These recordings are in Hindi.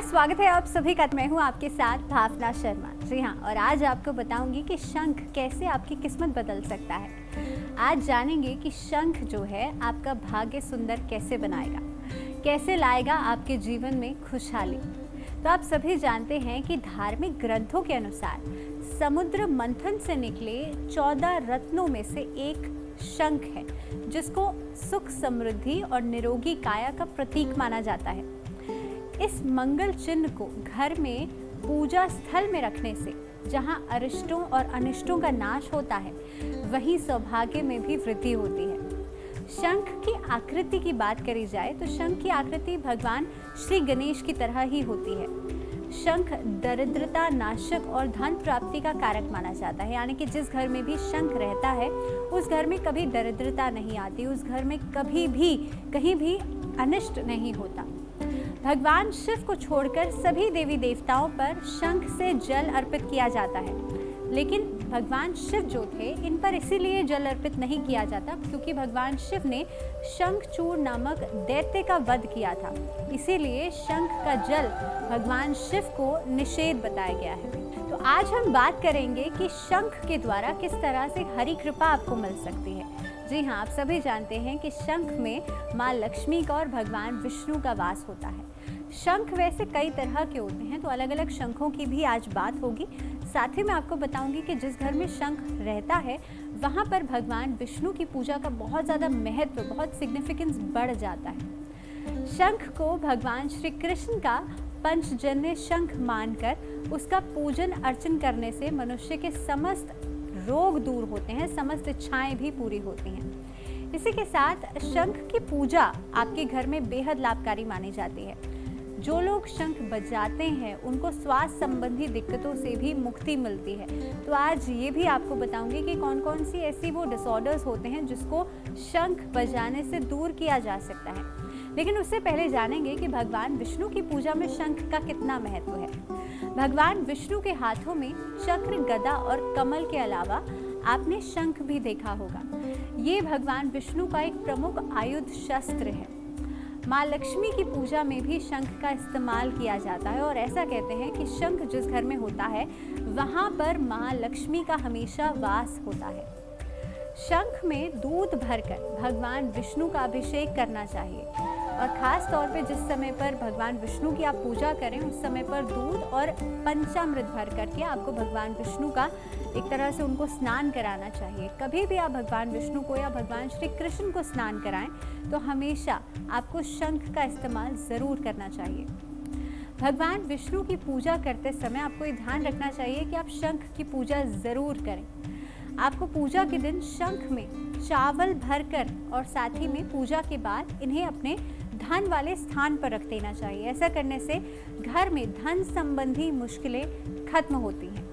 स्वागत है आप सभी का। मैं हूं आपके साथ भावना शर्मा। जी हाँ, और आज आपको बताऊंगी कि शंख कैसे आपकी किस्मत बदल सकता है। आज जानेंगे कि शंख जो है आपका भाग्य सुंदर कैसे बनाएगा, कैसे लाएगा आपके जीवन में खुशहाली। तो आप सभी जानते हैं कि धार्मिक ग्रंथों के अनुसार समुद्र मंथन से निकले 14 रत्नों में से एक शंख है, जिसको सुख, समृद्धि और निरोगी काया का प्रतीक माना जाता है। इस मंगल चिन्ह को घर में पूजा स्थल में रखने से जहां अरिष्टों और अनिष्टों का नाश होता है, वहीं सौभाग्य में भी वृद्धि होती है। शंख की आकृति की बात करी जाए तो शंख की आकृति भगवान श्री गणेश की तरह ही होती है। शंख दरिद्रता नाशक और धन प्राप्ति का कारक माना जाता है, यानी कि जिस घर में भी शंख रहता है उस घर में कभी दरिद्रता नहीं आती, उस घर में कभी भी कहीं भी अनिष्ट नहीं होता। भगवान शिव को छोड़कर सभी देवी देवताओं पर शंख से जल अर्पित किया जाता है, लेकिन भगवान शिव जो थे इन पर इसीलिए जल अर्पित नहीं किया जाता क्योंकि भगवान शिव ने शंखचूड़ नामक दैत्य का वध किया था। इसीलिए शंख का जल भगवान शिव को निषेध बताया गया है। तो आज हम बात करेंगे कि शंख के द्वारा किस तरह से हरि कृपा आपको मिल सकती है। जी हाँ, आप सभी जानते हैं कि शंख में माँ लक्ष्मी का और भगवान विष्णु का वास होता है। शंख वैसे कई तरह के होते हैं, तो अलग अलग शंखों की भी आज बात होगी। साथ ही मैं आपको बताऊंगी कि जिस घर में शंख रहता है वहाँ पर भगवान विष्णु की पूजा का बहुत ज़्यादा महत्व, बहुत सिग्निफिकेंस बढ़ जाता है। शंख को भगवान श्री कृष्ण का पंचजन्य शंख मानकर उसका पूजन अर्चन करने से मनुष्य के समस्त रोग दूर होते हैं, समस्त इच्छाएं भी पूरी होती हैं। इसी के साथ शंख की पूजा आपके घर में बेहद लाभकारी मानी जाती है। जो लोग शंख बजाते हैं उनको स्वास्थ्य संबंधी दिक्कतों से भी मुक्ति मिलती है। तो आज ये भी आपको बताऊंगी कि कौन कौन सी ऐसी वो डिसऑर्डर्स होते हैं जिसको शंख बजाने से दूर किया जा सकता है। लेकिन उससे पहले जानेंगे कि भगवान विष्णु की पूजा में शंख का कितना महत्व है। भगवान विष्णु के हाथों में चक्र, गदा और कमल के अलावा आपने शंख भी देखा होगा। ये भगवान विष्णु का एक प्रमुख आयुध शस्त्र है। माँ लक्ष्मी की पूजा में भी शंख का इस्तेमाल किया जाता है और ऐसा कहते हैं कि शंख जिस घर में होता है वहाँ पर माँ लक्ष्मी का हमेशा वास होता है। शंख में दूध भरकर भगवान विष्णु का अभिषेक करना चाहिए और ख़ास तौर पे जिस समय पर भगवान विष्णु की आप पूजा करें उस समय पर दूध और पंचामृत भर करके आपको भगवान विष्णु का एक तरह से उनको स्नान कराना चाहिए। कभी भी आप भगवान विष्णु को या भगवान श्री कृष्ण को स्नान कराएं तो हमेशा आपको शंख का इस्तेमाल ज़रूर करना चाहिए। भगवान विष्णु की पूजा करते समय आपको ये ध्यान रखना चाहिए कि आप शंख की पूजा ज़रूर करें। आपको पूजा के दिन शंख में चावल भरकर और साथ ही में पूजा के बाद इन्हें अपने धन वाले स्थान पर रख देना चाहिए। ऐसा करने से घर में धन संबंधी मुश्किलें खत्म होती हैं।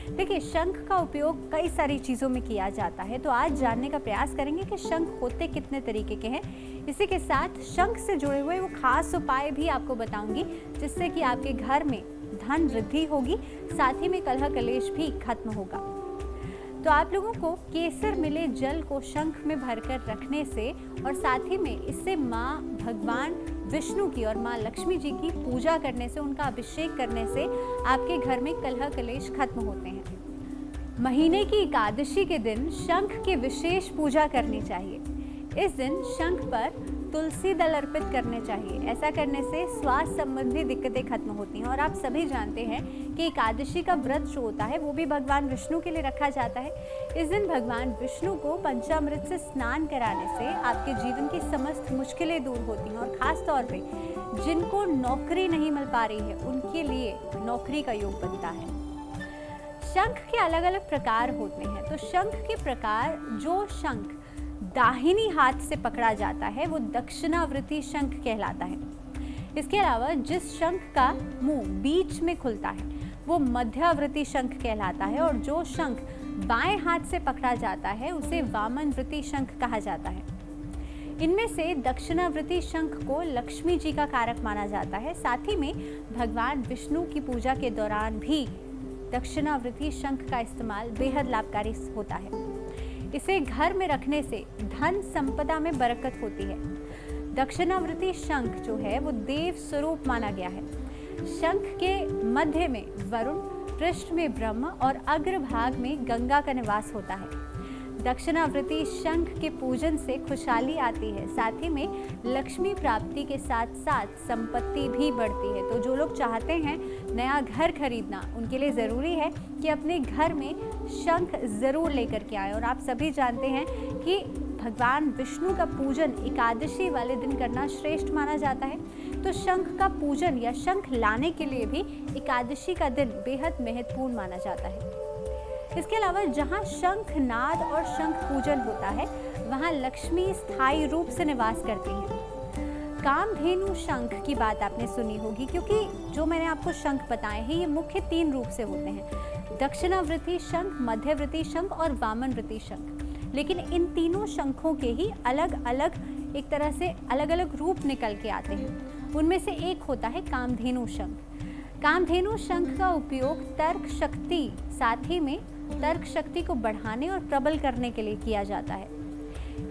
देखिए, शंख का उपयोग कई सारी चीज़ों में किया जाता है, तो आज जानने का प्रयास करेंगे कि शंख होते कितने तरीके के हैं। इसी के साथ शंख से जुड़े हुए वो खास उपाय भी आपको बताऊंगी जिससे कि आपके घर में धन वृद्धि होगी, साथ ही में कलह कलेश भी खत्म होगा। तो आप लोगों को केसर मिले जल को शंख में भरकर रखने से और साथ ही में इससे माँ भगवान विष्णु की और माँ लक्ष्मी जी की पूजा करने से, उनका अभिषेक करने से आपके घर में कलह कलेश खत्म होते हैं। महीने की एकादशी के दिन शंख की विशेष पूजा करनी चाहिए। इस दिन शंख पर तुलसी दल अर्पित करने चाहिए। ऐसा करने से स्वास्थ्य संबंधी दिक्कतें खत्म होती हैं। और आप सभी जानते हैं कि एकादशी का व्रत जो होता है वो भी भगवान विष्णु के लिए रखा जाता है। इस दिन भगवान विष्णु को पंचामृत से स्नान कराने से आपके जीवन की समस्त मुश्किलें दूर होती हैं और ख़ास तौर पे जिनको नौकरी नहीं मिल पा रही है उनके लिए नौकरी का योग बनता है। शंख के अलग अलग प्रकार होते हैं। तो शंख के प्रकार, जो शंख दाहिनी हाथ से पकड़ा जाता है वो दक्षिणावर्ती शंख कहलाता है। इसके अलावा जिस शंख का मुंह बीच में खुलता है वो मध्यावर्ती शंख कहलाता है और जो शंख बाएं हाथ से पकड़ा जाता है उसे वामनवर्ती शंख कहा जाता है। इनमें से दक्षिणावर्ती शंख को लक्ष्मी जी का कारक माना जाता है। साथ ही में भगवान विष्णु की पूजा के दौरान भी दक्षिणावर्ती शंख का इस्तेमाल बेहद लाभकारी होता है। इसे घर में रखने से धन संपदा में बरकत होती है। दक्षिणावर्ती शंख जो है वो देव स्वरूप माना गया है। शंख के मध्य में वरुण, पृष्ठ में ब्रह्मा और अग्रभाग में गंगा का निवास होता है। दक्षिणावृत्ति शंख के पूजन से खुशहाली आती है, साथ ही में लक्ष्मी प्राप्ति के साथ साथ संपत्ति भी बढ़ती है। तो जो लोग चाहते हैं नया घर खरीदना, उनके लिए ज़रूरी है कि अपने घर में शंख ज़रूर लेकर के आए। और आप सभी जानते हैं कि भगवान विष्णु का पूजन एकादशी वाले दिन करना श्रेष्ठ माना जाता है। तो शंख का पूजन या शंख लाने के लिए भी एकादशी का दिन बेहद महत्वपूर्ण माना जाता है। इसके अलावा जहाँ शंख नाद और शंख पूजन होता है, वहाँ लक्ष्मी स्थायी रूप से निवास करती हैं। कामधेनु शंख की बात आपने सुनी होगी, क्योंकि जो मैंने आपको शंख बताए हैं ये मुख्य 3 रूप से होते हैं: दक्षिणावृत्ति शंख, मध्यवृत्ति शंख और वामनवृत्ति शंख। लेकिन इन तीनों शंखों के ही अलग अलग एक तरह से अलग अलग रूप निकल के आते हैं। उनमें से एक होता है कामधेनु शंख। कामधेनु शंख का उपयोग तर्क शक्ति, साथ ही में तर्क शक्ति को बढ़ाने और प्रबल करने के लिए किया जाता है।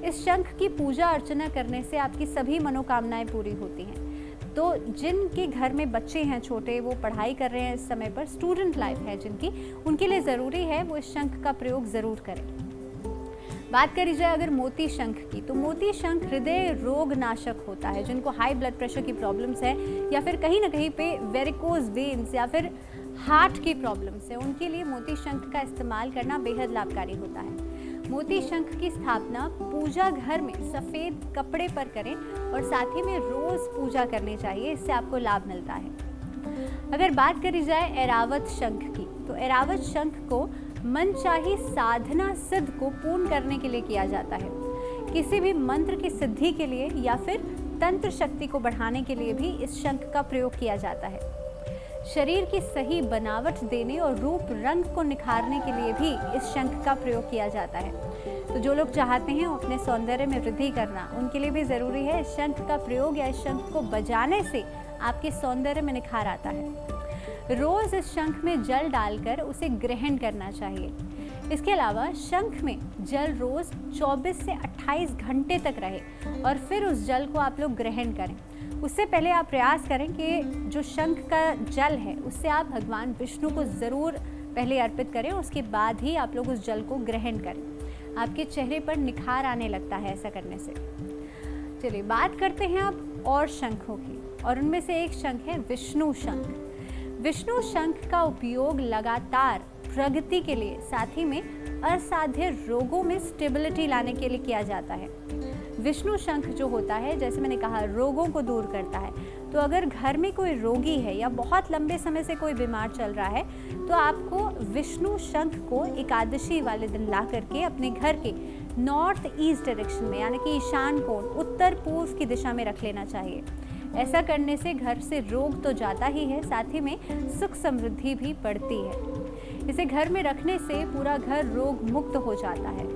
इस शंख की पूजा अर्चना करने से आपकी सभी मनोकामनाएं पूरी होती हैं। तो जिनके घर में बच्चे हैं छोटे, वो पढ़ाई कर रहे हैं इस समय पर, स्टूडेंट लाइफ है जिनकी, उनके लिए ज़रूरी है वो इस शंख का प्रयोग ज़रूर करें। बात करी जाए अगर मोती शंख की, तो मोती शंख हृदय रोग नाशक होता है। जिनको हाई ब्लड प्रेशर की प्रॉब्लम्स है या फिर कहीं ना कहीं पे वेरिकोज वेन्स या फिर हार्ट की प्रॉब्लम्स है, उनके लिए मोती शंख का इस्तेमाल करना बेहद लाभकारी होता है। मोती शंख की स्थापना पूजा घर में सफ़ेद कपड़े पर करें और साथ ही में रोज़ पूजा करनी चाहिए, इससे आपको लाभ मिलता है। अगर बात करी जाए ऐरावत शंख की, तो ऐरावत शंख को मनचाही साधना सिद्ध को पूर्ण करने के लिए किया जाता है। किसी भी मंत्र की सिद्धि के लिए या फिर तंत्र शक्ति को बढ़ाने के लिए भी इस शंख का प्रयोग किया जाता है। शरीर की सही बनावट देने और रूप रंग को निखारने के लिए भी इस शंख का प्रयोग किया जाता है। तो जो लोग चाहते हैं अपने सौंदर्य में वृद्धि करना, उनके लिए भी ज़रूरी है इस शंख का प्रयोग या इस शंख को बजाने से आपके सौंदर्य में निखार आता है। रोज़ इस शंख में जल डालकर उसे ग्रहण करना चाहिए। इसके अलावा शंख में जल रोज़ 24 से 28 घंटे तक रहे और फिर उस जल को आप लोग ग्रहण करें। उससे पहले आप प्रयास करें कि जो शंख का जल है उससे आप भगवान विष्णु को ज़रूर पहले अर्पित करें, उसके बाद ही आप लोग उस जल को ग्रहण करें। आपके चेहरे पर निखार आने लगता है ऐसा करने से। चलिए बात करते हैं अब और शंखों की, और उनमें से एक शंख है विष्णु शंख। विष्णु शंख का उपयोग लगातार प्रगति के लिए, साथ ही में असाध्य रोगों में स्टेबिलिटी लाने के लिए किया जाता है। विष्णु शंख जो होता है, जैसे मैंने कहा, रोगों को दूर करता है। तो अगर घर में कोई रोगी है या बहुत लंबे समय से कोई बीमार चल रहा है, तो आपको विष्णु शंख को एकादशी वाले दिन ला करके अपने घर के नॉर्थ ईस्ट डायरेक्शन में, यानी कि ईशान कोण, उत्तर पूर्व की दिशा में रख लेना चाहिए। ऐसा करने से घर से रोग तो जाता ही है, साथ ही में सुख समृद्धि भी बढ़ती है। इसे घर में रखने से पूरा घर रोग मुक्त हो जाता है।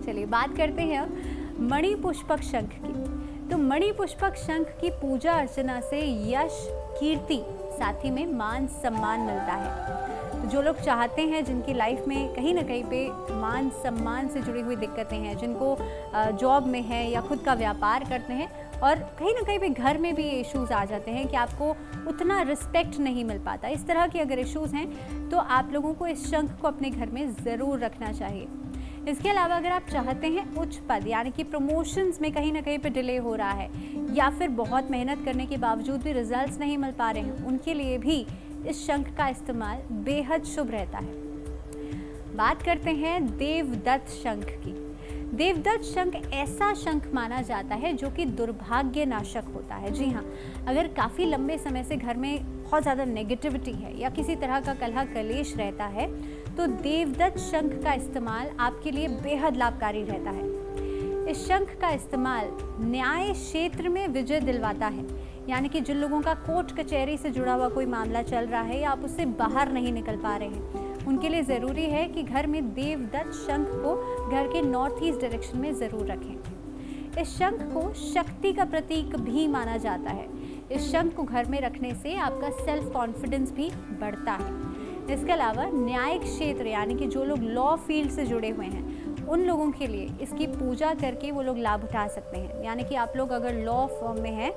चलिए बात करते हैं अब मणिपुष्पक शंख की। तो मणिपुष्पक शंख की पूजा अर्चना से यश, कीर्ति, साथ ही में मान सम्मान मिलता है। तो जो लोग चाहते हैं, जिनकी लाइफ में कहीं ना कहीं पे मान सम्मान से जुड़ी हुई दिक्कतें हैं, जिनको जॉब में है या खुद का व्यापार करते हैं और कहीं ना कहीं पे घर में भी ये इश्यूज़ आ जाते हैं कि आपको उतना रिस्पेक्ट नहीं मिल पाता, इस तरह के अगर इश्यूज़ हैं तो आप लोगों को इस शंख को अपने घर में ज़रूर रखना चाहिए। इसके अलावा अगर आप चाहते हैं उच्च पद, यानी कि प्रमोशंस में कहीं ना कहीं पे डिले हो रहा है या फिर बहुत मेहनत करने के बावजूद भी रिजल्ट्स नहीं मिल पा रहे हैं, उनके लिए भी इस शंख का इस्तेमाल बेहद शुभ रहता है। बात करते हैं देवदत्त शंख की। देवदत्त शंख ऐसा शंख माना जाता है जो कि दुर्भाग्य नाशक होता है। जी हाँ, अगर काफ़ी लंबे समय से घर में बहुत ज़्यादा नेगेटिविटी है या किसी तरह का कलह कलेश रहता है, तो देवदत्त शंख का इस्तेमाल आपके लिए बेहद लाभकारी रहता है। इस शंख का इस्तेमाल न्याय क्षेत्र में विजय दिलवाता है, यानी कि जिन लोगों का कोर्ट कचहरी से जुड़ा हुआ कोई मामला चल रहा है या आप उससे बाहर नहीं निकल पा रहे हैं, उनके लिए ज़रूरी है कि घर में देवदत्त शंख को घर के नॉर्थ ईस्ट डायरेक्शन में ज़रूर रखें। इस शंख को शक्ति का प्रतीक भी माना जाता है। इस शंख को घर में रखने से आपका सेल्फ कॉन्फिडेंस भी बढ़ता है। इसके अलावा न्यायिक क्षेत्र, यानी कि जो लोग लॉ फील्ड से जुड़े हुए हैं, उन लोगों के लिए इसकी पूजा करके वो लोग लाभ उठा सकते हैं। यानी कि आप लोग अगर लॉ फर्म में हैं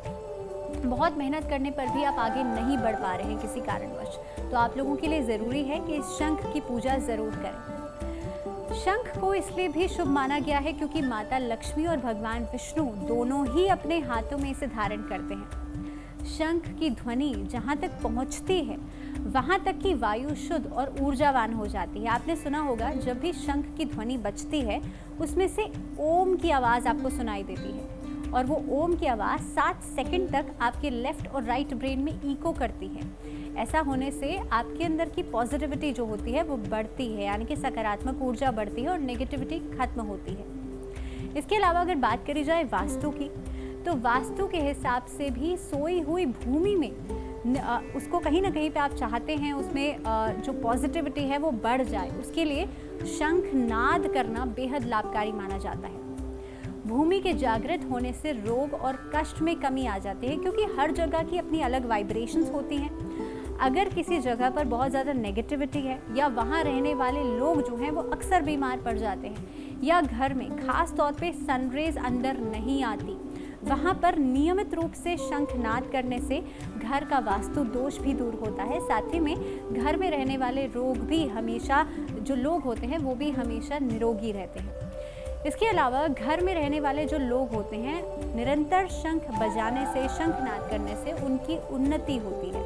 बहुत मेहनत करने पर भी आप आगे नहीं बढ़ पा रहे हैं किसी कारणवश, तो आप लोगों के लिए ज़रूरी है कि इस शंख की पूजा ज़रूर करें। शंख को इसलिए भी शुभ माना गया है क्योंकि माता लक्ष्मी और भगवान विष्णु दोनों ही अपने हाथों में इसे धारण करते हैं। शंख की ध्वनि जहाँ तक पहुँचती है वहाँ तक की वायु शुद्ध और ऊर्जावान हो जाती है। आपने सुना होगा जब भी शंख की ध्वनि बजती है उसमें से ओम की आवाज़ आपको सुनाई देती है और वो ओम की आवाज़ 7 सेकंड तक आपके लेफ्ट और राइट ब्रेन में इको करती है। ऐसा होने से आपके अंदर की पॉजिटिविटी जो होती है वो बढ़ती है, यानी कि सकारात्मक ऊर्जा बढ़ती है और नेगेटिविटी खत्म होती है। इसके अलावा अगर बात करी जाए वास्तु की, तो वास्तु के हिसाब से भी सोई हुई भूमि में उसको कहीं ना कहीं पे आप चाहते हैं उसमें जो पॉजिटिविटी है वो बढ़ जाए, उसके लिए शंख नाद करना बेहद लाभकारी माना जाता है। भूमि के जागृत होने से रोग और कष्ट में कमी आ जाती है क्योंकि हर जगह की अपनी अलग वाइब्रेशंस होती हैं। अगर किसी जगह पर बहुत ज़्यादा नेगेटिविटी है या वहाँ रहने वाले लोग जो हैं वो अक्सर बीमार पड़ जाते हैं या घर में खास तौर पे सनरेज अंदर नहीं आती, वहाँ पर नियमित रूप से शंखनाद करने से घर का वास्तु दोष भी दूर होता है। साथ ही में घर में रहने वाले रोग भी हमेशा, जो लोग होते हैं वो भी हमेशा निरोगी रहते हैं। इसके अलावा घर में रहने वाले जो लोग होते हैं निरंतर शंख बजाने से, शंखनाद करने से उनकी उन्नति होती है।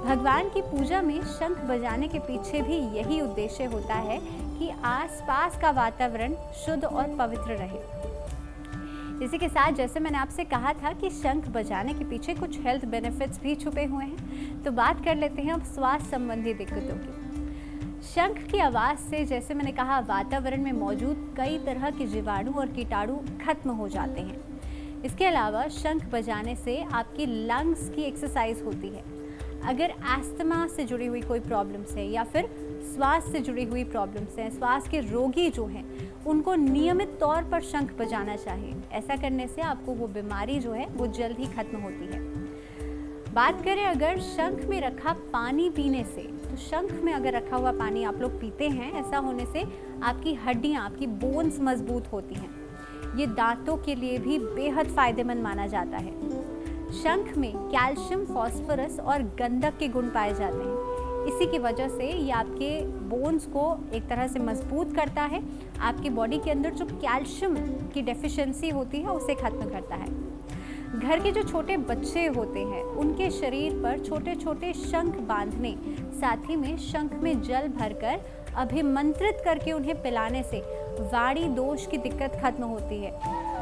भगवान की पूजा में शंख बजाने के पीछे भी यही उद्देश्य होता है कि आसपास का वातावरण शुद्ध और पवित्र रहे। इसी के साथ जैसे मैंने आपसे कहा था कि शंख बजाने के पीछे कुछ हेल्थ बेनिफिट्स भी छुपे हुए हैं, तो बात कर लेते हैं अब स्वास्थ्य संबंधी दिक्कतों की। शंख की आवाज़ से, जैसे मैंने कहा, वातावरण में मौजूद कई तरह के जीवाणु और कीटाणु खत्म हो जाते हैं। इसके अलावा शंख बजाने से आपकी लंग्स की एक्सरसाइज होती है। अगर एस्थमा से जुड़ी हुई कोई प्रॉब्लम्स है या फिर श्वास से जुड़ी हुई प्रॉब्लम्स हैं, श्वास के रोगी जो हैं उनको नियमित तौर पर शंख बजाना चाहिए। ऐसा करने से आपको वो बीमारी जो है वो जल्द ही खत्म होती है। बात करें अगर शंख में रखा पानी पीने से, तो शंख में अगर रखा हुआ पानी आप लोग पीते हैं, ऐसा होने से आपकी हड्डियां, आपकी बोन्स मजबूत होती हैं। ये दांतों के लिए भी बेहद फायदेमंद माना जाता है। शंख में कैल्शियम, फास्फोरस और गंधक के गुण पाए जाते हैं। इसी की वजह से ये आपके बोन्स को एक तरह से मजबूत करता है। आपकी बॉडी के अंदर जो कैल्शियम की डेफिशिएंसी होती है उसे खत्म करता है। घर के जो छोटे बच्चे होते हैं उनके शरीर पर छोटे छोटे शंख बांधने, साथ ही में शंख में जल भरकर अभिमंत्रित करके उन्हें पिलाने से वाणी दोष की दिक्कत खत्म होती है।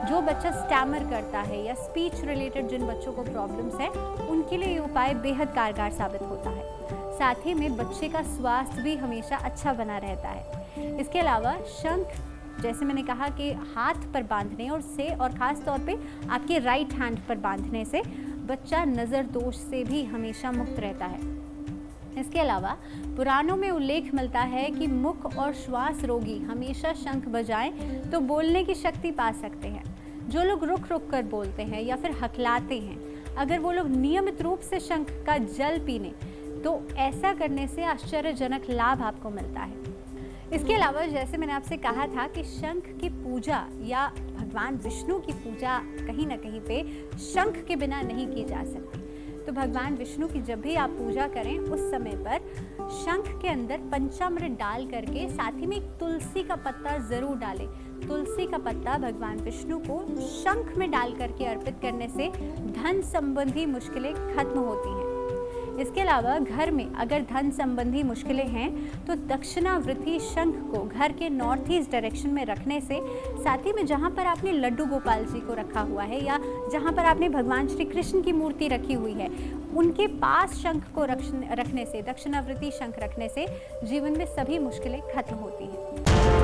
जो बच्चा स्टैमर करता है या स्पीच रिलेटेड जिन बच्चों को प्रॉब्लम्स है उनके लिए ये उपाय बेहद कारगर साबित होता है। साथ ही में बच्चे का स्वास्थ्य भी हमेशा अच्छा बना रहता है। इसके अलावा शंख, जैसे मैंने कहा कि हाथ पर बांधने और ख़ास तौर पे आपके राइट हैंड पर बांधने से बच्चा नज़र दोष से भी हमेशा मुक्त रहता है। इसके अलावा पुराणों में उल्लेख मिलता है कि मुख और श्वास रोगी हमेशा शंख बजाएं तो बोलने की शक्ति पा सकते हैं। जो लोग रुक रुक कर बोलते हैं या फिर हकलाते हैं, अगर वो लोग नियमित रूप से शंख का जल पीने, तो ऐसा करने से आश्चर्यजनक लाभ आपको मिलता है। इसके अलावा जैसे मैंने आपसे कहा था कि शंख की पूजा या भगवान विष्णु की पूजा कहीं ना कहीं पे शंख के बिना नहीं की जा सकती। तो भगवान विष्णु की जब भी आप पूजा करें उस समय पर शंख के अंदर पंचामृत डाल करके, साथ ही में एक तुलसी का पत्ता ज़रूर डालें। तुलसी का पत्ता भगवान विष्णु को शंख में डाल करके अर्पित करने से धन संबंधी मुश्किलें खत्म होती हैं। इसके अलावा घर में अगर धन संबंधी मुश्किलें हैं तो दक्षिणावर्ती शंख को घर के नॉर्थ ईस्ट डायरेक्शन में रखने से, साथ ही में जहाँ पर आपने लड्डू गोपाल जी को रखा हुआ है या जहाँ पर आपने भगवान श्री कृष्ण की मूर्ति रखी हुई है, उनके पास शंख को रखने से, दक्षिणावर्ती शंख रखने से जीवन में सभी मुश्किलें खत्म होती हैं।